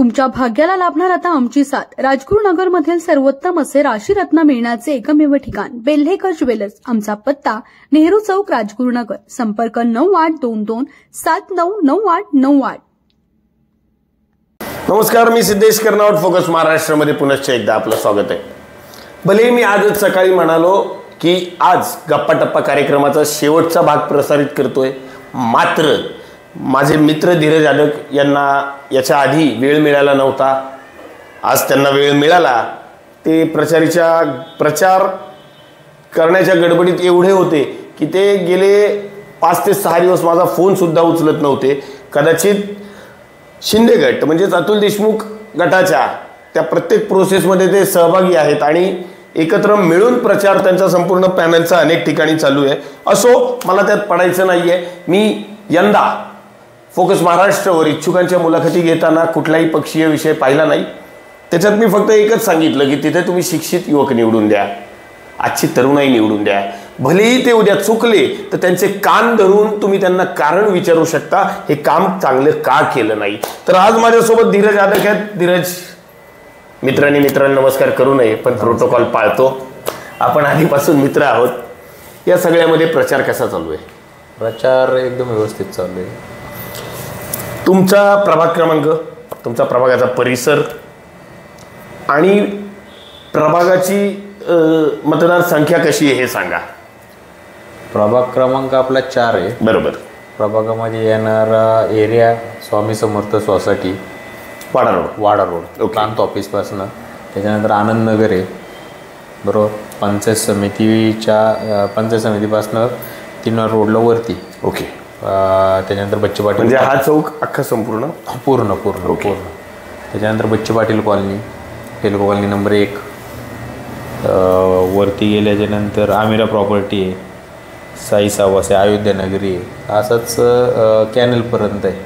तुमच्या भाग्याला लाभणार आता आमची साथ। राजगुरुनगर मधील सर्वोत्तम असे राशीरत्न मिळण्याचे एकमेव ठिकाण बेल्हेकर ज्वेलर्स। आमचा पत्ता नेहरू चौक, राजगुरुनगर। संपर्क 9822799898। नमस्कार, मी सिद्धेश कर्नावट, फोकस महाराष्ट्रामध्ये पुनश्च एकदा आपलं स्वागत आहे। भले मी आजच सकाळी म्हणालो की आज गप्पा टप्पा कार्यक्रमाचा शेवटचा भाग प्रसारित करतोय, मात्र माझे मित्र धीरज आडक यांना याच्या आधी वेळ मिळाला नव्हता। आज त्यांना वेळ मिळाला। ते प्रचार करण्याच्या गडबडीत एवढे होते की ते गेले 5 ते 6 दिवस माझा फोन सुद्धा उचलत नव्हते। कदाचित शिंदे गट म्हणजेच अतुल देशमुख गटाच्या त्या प्रत्येक प्रोसेसमध्ये ते सहभागी आहेत आणि एकत्र मिळून प्रचार त्यांचा संपूर्ण पॅनलचा अनेक ठिकाणी चालू आहे। असो, मला त्यात पडायचं नाहीये। मी यंदा फोकस महाराष्ट्रावर इच्छुकांच्या मुलाखती घेताना कुठलाही पक्षीय विषय पाहिला नाही। त्याच्यात मी फक्त एकच सांगितलं की तिथे तुम्ही शिक्षित युवक निवडून द्या, आजची तरुणाई निवडून द्या। भलेही ते उद्या चुकले तर त्यांचे कान धरून तुम्ही त्यांना कारण विचारू शकता, हे काम चांगलं का केलं नाही। तर आज माझ्यासोबत धीरज आडक आहेत। धीरज, मित्रांनी नमस्कार करू नये पण प्रोटोकॉल पाळतो। आपण आधीपासून मित्र आहोत। या सगळ्यामध्ये प्रचार कसा चालू आहे? प्रचार एकदम व्यवस्थित चालू आहे। तुमचा प्रभाग क्रमांक, तुमचा प्रभागाचा परिसर आणि प्रभागाची मतदार संख्या कशी आहे हे सांगा। प्रभाग क्रमांक आपला 4 आहे। बरोबर। प्रभागामध्ये येणारा एरिया स्वामी समर्थ सोसायटी, वाडा रोड प्रांत ऑफिस पासून, त्याच्यानंतर आनंद नगर आहे बरोबर, पंचायत समितीपासून 3 रोडला वरती। ओके। त्याच्यानंतर बच्चे पाटील, म्हणजे हा चौक अख्खा संपूर्ण पूर्ण त्याच्यानंतर बच्चे Patil colony, Telugu colony number 1, वरती गेल्याच्या नंतर आमिरा प्रॉपर्टी आहे, साई सावास आहे, अयोध्या नगरी आहे, असंच कॅनलपर्यंत आहे।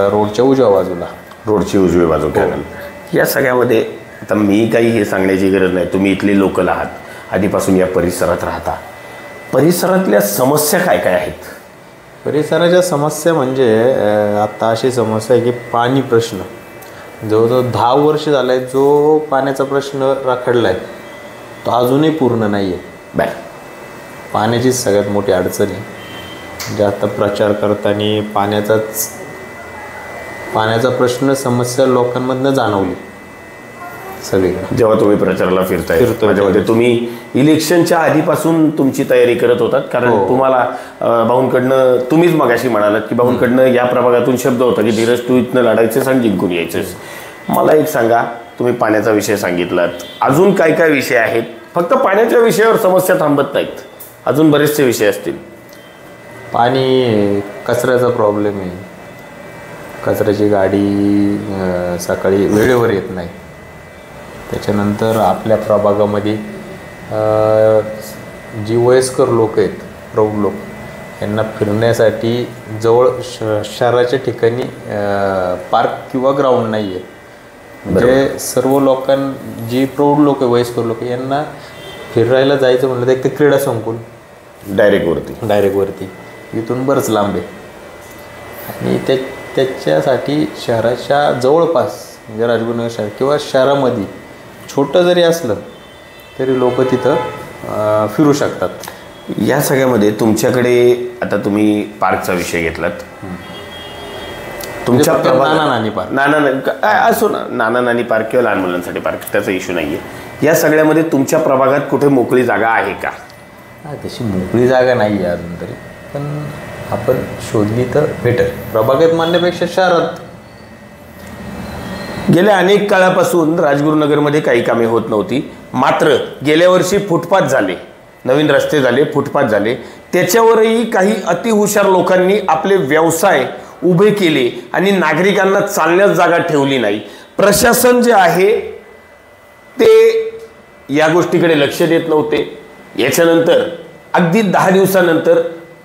रोडच्या उजव्या बाजूला, रोडची उजवी बाजू कॅनल। या सगळ्यामध्ये आता मी काही हे सांगण्याची गरज नाही, तुम्ही इथले लोकल आहात, आधीपासून या परिसरात राहता। परिसरातल्या समस्या काय काय आहेत? परिसराच्या समस्या म्हणजे आता अशी समस्या आहे की पाणी प्रश्न जवळजवळ 10 वर्ष झाला आहे। जो पाण्याचा प्रश्न रखडला आहे तो अजूनही पूर्ण नाही आहे। पाण्याचीच सगळ्यात मोठी अडचण आहे। म्हणजे आता प्रचार करताना पाण्याचा प्रश्न, समस्या लोकांमधनं जाणवली सगळीकडे। जेव्हा तुम्ही प्रचाराला फिरताय, माझ्यामध्ये तुम्ही इलेक्शनच्या आधीपासून तुमची तयारी करत होतात, कारण तुम्हाला भाऊंकडनं, तुम्हीच मगाशी म्हणालात की भाऊंकडनं या प्रभागातून शब्द होता की धीरज तू इथनं लढायचंस आणि जिंकून यायचंस। मला एक सांगा, तुम्ही पाण्याचा विषय सांगितलात, अजून काय काय विषय आहेत? फक्त पाण्याच्या विषयावर समस्या थांबत नाहीत, अजून बरेचसे विषय असतील। पाणी, कचऱ्याचा प्रॉब्लेम आहे, कचऱ्याची गाडी सकाळी वेळेवर येत नाही। त्याच्यानंतर आपल्या प्रभागामध्ये जी वयस्कर लोक आहेत, प्रौढ लोक, यांना फिरण्यासाठी जवळ शहराच्या ठिकाणी पार्क किंवा ग्राउंड नाही आहे। म्हणजे सर्व जी प्रौढ लोक आहे, वयस्कर लोक, यांना फिरायला जायचं म्हटलं तर एक तर क्रीडा संकुल डायरेक्ट वरती इथून बरंच लांब आहे। आणि त्याच्यासाठी शहराच्या जवळपास म्हणजे राजगुरुनगर शहर किंवा शहरामध्ये छोटं जरी असलं तरी लोक तिथं फिरू शकतात। या सगळ्यामध्ये तुमच्याकडे, आता तुम्ही पार्कचा विषय घेतलात, तुमच्या नाना नानी पार्क किंवा लहान मुलांसाठी पार्क, त्याचा इश्यू नाही आहे। या सगळ्यामध्ये तुमच्या प्रभागात कुठे मोकळी जागा आहे का? तशी मोकळी जागा नाही आहे अजून तरी, पण आपण शोधली तर भेटेल। प्रभागात मानण्यापेक्षा शहरात गेल्या अनेक काळापासून राजगुरुनगरमध्ये काही कामे होत नव्हती, मात्र गेल्या वर्षी फुटपाथ झाले, नवीन रस्ते झाले, फुटपाथ झाले। त्याच्यावरही काही अतिहुशार लोकांनी आपले व्यवसाय उभे केले आणि नागरिकांना चालण्यास जागा ठेवली नाही। प्रशासन जे आहे ते या गोष्टीकडे लक्ष देत नव्हते। याच्यानंतर अगदी 10 दिवसानंतर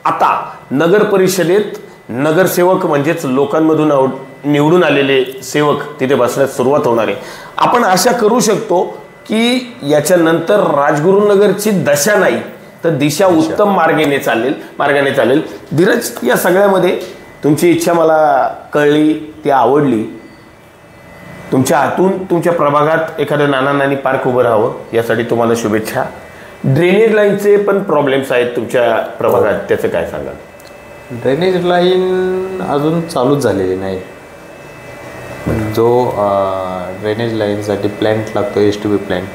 आता नगर परिषदेत नगरसेवक म्हणजेच लोकांमधून निवडून आलेले सेवक तिथे बसण्यास सुरुवात होणार आहे। आपण आशा करू शकतो की याच्यानंतर राजगुरुनगरची दशा नाही तर दिशा उत्तम मार्गाने चालेल। धीरज, या सगळ्यामध्ये तुमची इच्छा मला कळली, ती आवडली। तुमच्या हातून तुमच्या प्रभागात एखादं नाना नानी पार्क उभं राहावं यासाठी तुम्हाला शुभेच्छा. ड्रेनेज लाईनचे पण प्रॉब्लेम्स आहेत तुमच्या प्रभागात, त्याचं काय सांगाल? ड्रेनेज लाईन अजून चालूच झालेली नाही. जो ड्रेनेज लाईनसाठी प्लॅन्ट लागतो STP प्लॅन्ट,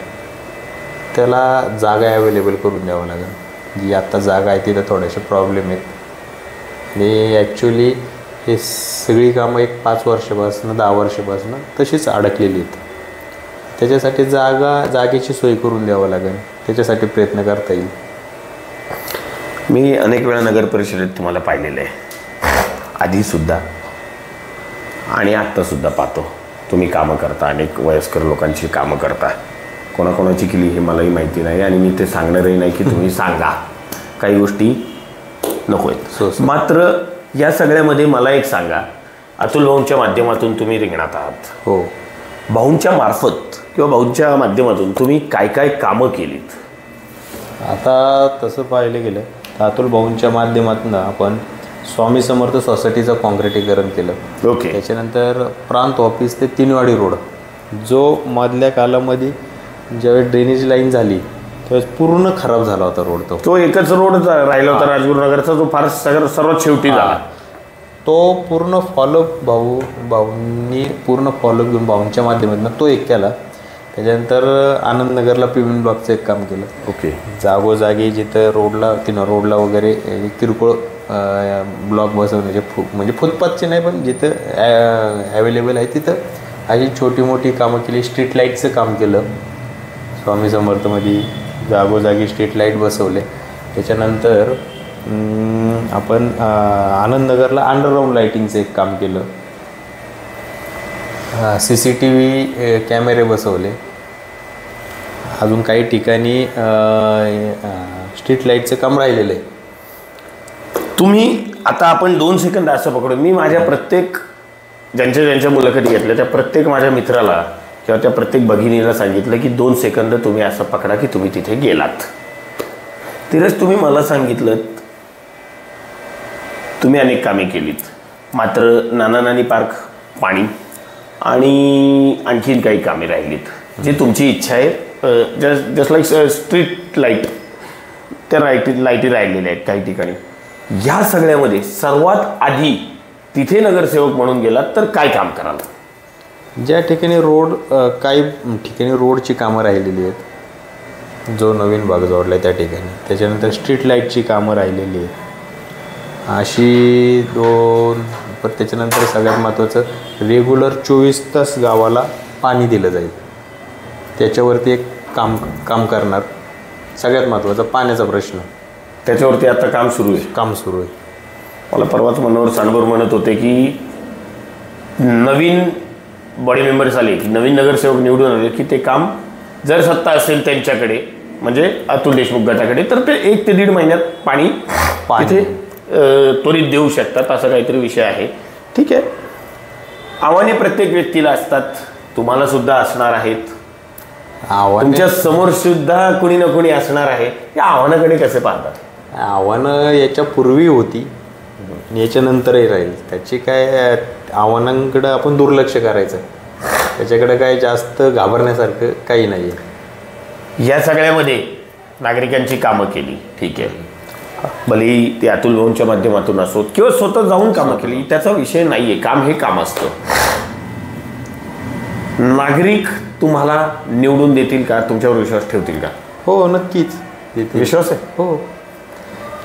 त्याला जागा अवेलेबल करून द्यावं लागेल. जी आत्ता जागा आहे तिथं थोडेसे प्रॉब्लेम आहेत आणि ॲक्च्युली हे सगळी कामं एक 5 वर्षापासून 10 वर्षापासून तशीच अडकलेली आहेत. त्याच्यासाठी जागेची सोय करून द्यावं लागेल, त्याच्यासाठी प्रयत्न करता येईल. मी अनेक वेळा नगर परिषदेत तुम्हाला पाहिलेलं आहे, आधीसुद्धा आणि आत्तासुद्धा पाहतो. तुम्ही कामं करता, अनेक वयस्कर लोकांची कामं करता. कोणाकोणाची केली हे मलाही माहिती नाही आणि मी ते सांगणारही नाही की तुम्ही सांगा, काही गोष्टी नको आहेत. मात्र या सगळ्यामध्ये मला एक सांगा, अतुल भाऊंच्या माध्यमातून तुम्ही रिंगणात आहात. हो. भाऊंच्या मार्फत किंवा भाऊंच्या माध्यमातून तुम्ही काय काय कामं केलीत? आता तसं पाहिलं गेलं तर अतुल भाऊंच्या माध्यमातून आपण स्वामी समर्थ सोसायटीचं काँक्रिटीकरण केलं. ओके. त्याच्यानंतर प्रांत ऑफिस ते तीनवाडी रोड, जो मधल्या कालामध्ये ज्यावेळी ड्रेनेज लाईन झाली त्यावेळेस पूर्ण खराब झाला होता रोड. तो एकच रोड राहिला होता राजगुरुनगरचा, जो फार सर्वात शेवटी झाला. तो पूर्ण फॉलोअप भाऊंनी पूर्ण फॉलोअप घेऊन भाऊंच्या माध्यमातून तो एक केला. त्याच्यानंतर आनंदनगरला PVN ब्लॉकचं एक काम केलं. ओके. जागोजागी जिथं रोडला वगैरे किरकोळ ब्लॉक बसवण्याचे म्हणजे फुटपाथचे नाही पण जिथं अवेलेबल आहे तिथं अशी छोटी मोठी कामं केली. स्ट्रीट लाईटचं काम केलं स्वामी समर्थमध्ये, जागोजागी स्ट्रीट लाईट बसवले. त्याच्यानंतर आपण आनंदनगरला अंडरग्राऊंड लाईटिंगचं एक काम केलं. CCTV कॅमेरे बसवले. अजून काही ठिकाणी स्ट्रीट लाईटचं काम राहिलेलं आहे. तुम्ही आता आपण 2 सेकंद असं पकडून, मी माझ्या प्रत्येक ज्यांच्या मुलाखती घेतल्या त्या प्रत्येक माझ्या मित्राला किंवा त्या प्रत्येक भगिनीला सांगितलं की 2 सेकंद तुम्ही असं पकडा की तुम्ही तिथे गेलात. तिरच तुम्ही मला सांगितलं तुम्ही अनेक कामे केलीत, मात्र नाना नानी पार्क, पाणी आणि आणखीन काही कामे राहिलीत जी तुमची इच्छा आहे. जस्ट लाईक स्ट्रीट लाईट, त्या लाईटी राहिलेल्या आहेत काही ठिकाणी. या सगळ्यामध्ये सर्वात आधी तिथे नगरसेवक म्हणून गेलात तर काय काम कराल? ज्या ठिकाणी काही ठिकाणी रोडची कामं राहिलेली आहेत, जो नवीन भाग जोडला आहे त्या ठिकाणी. त्याच्यानंतर स्ट्रीट लाईटची कामं राहिलेली आहेत अशी 2. पण त्याच्यानंतर सगळ्यात महत्त्वाचं रेग्युलर 24 तास गावाला पाणी दिलं जाईल, त्याच्यावरती एक काम करणार. सगळ्यात महत्त्वाचा पाण्याचा प्रश्न, त्याच्यावरती आता काम सुरू आहे. मला परवाच मनोहर सांडभोर म्हणत होते की नवीन बॉडी मेंबर्स आले की नवीन नगरसेवक निवडून आले की ते काम जर सत्ता असेल त्यांच्याकडे म्हणजे अतुल देशमुख गटाकडे तर ते 1 ते 1.5 महिन्यात पाणी तिथे त्वरित देऊ शकतात, असा काहीतरी विषय आहे. ठीक आहे. आव्हाने प्रत्येक व्यक्तीला असतात, तुम्हाला सुद्धा असणार आहेत. तुमच्या समोर सुद्धा कुणी ना कुणी असणार आहे. या आव्हानाकडे कसे पाहतात? आव्हानं याच्यापूर्वी होती, याच्यानंतरही राहील. त्याची काय आव्हानांकडं आपण दुर्लक्ष करायचं, त्याच्याकडे काय जास्त घाबरण्यासारखं काही नाही आहे. या सगळ्यामध्ये नागरिकांची कामं केली, ठीक आहे, भलेही ते अतुल भाऊंच्या माध्यमातून असोत किंवा स्वतः जाऊन कामं केली, त्याचा विषय नाही आहे. काम हे काम असतं. नागरिक तुम्हाला निवडून देतील का? तुमच्यावर विश्वास ठेवतील का? हो, नक्कीच विश्वास आहे. हो.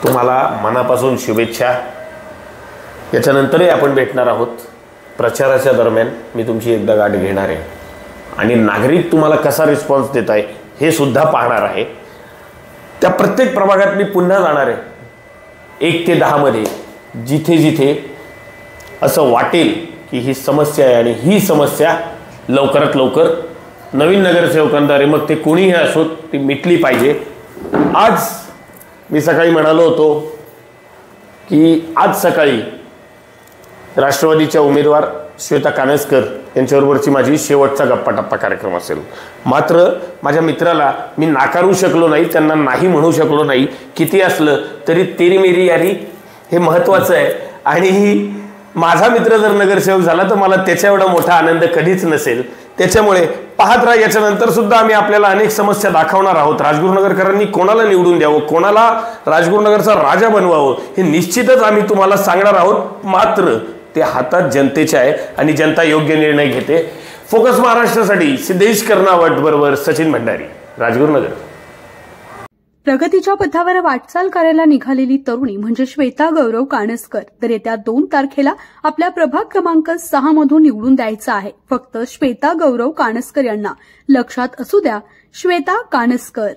तुम्हाला मनापासून शुभेच्छा. याच्यानंतरही आपण भेटणार आहोत. प्रचाराच्या दरम्यान मी तुमची एकदा गाठ घेणार आहे आणि नागरिक तुम्हाला कसा रिस्पॉन्स देत आहे हे सुद्धा पाहणार आहे. त्या प्रत्येक प्रभागात मी पुन्हा जाणार आहे. 1 ते 10 मध्ये जिथे जिथे असं वाटेल की ही समस्या आहे आणि ही समस्या लवकरात लवकर नवीन नगरसेवकांद्वारे मग ते कोणीही असो ती मिटली पाहिजे. आज मी सकाळी म्हणालो होतो की आज सकाळी राष्ट्रवादीच्या उमेदवार श्वेता कानसकर यांच्याबरोबरची माझी शेवटचा गप्पा टप्पा कार्यक्रम असेल. मात्र माझ्या मित्राला मी नाकारू शकलो नाही, त्यांना नाही म्हणू शकलो नाही. किती असलं तरी तेरी मेरी यारी हे महत्त्वाचं आहे आणि माझा मित्र जर नगरसेवक झाला तर मला त्याच्या एवढा मोठा आनंद कधीच नसेल. त्याच्यामुळे पाहत राहा, याच्यानंतर सुद्धा आम्ही आपल्याला अनेक समस्या दाखवणार आहोत. राजगुरुनगरकरांनी कोणाला निवडून द्यावं, कोणाला राजगुरुनगरचा राजा बनवावं हे निश्चितच आम्ही तुम्हाला सांगणार आहोत. मात्र ते हातात जनतेचे आहे आणि जनता योग्य निर्णय घेते. फोकस महाराष्ट्रासाठी सिद्धेश कर्नावट बरोबर सचिन भंडारी, राजगुरुनगर. प्रगतीच्या पथावर वाटचाल करायला निघालेली तरुणी म्हणजे श्वेता गौरव कानसकर तर येत्या 2 तारखेला आपल्या प्रभाग क्रमांक 6 मधून निवडून द्यायचा आहे. फक्त श्वेता गौरव कानसकर यांना लक्षात असू द्या, श्वेता कानसकर.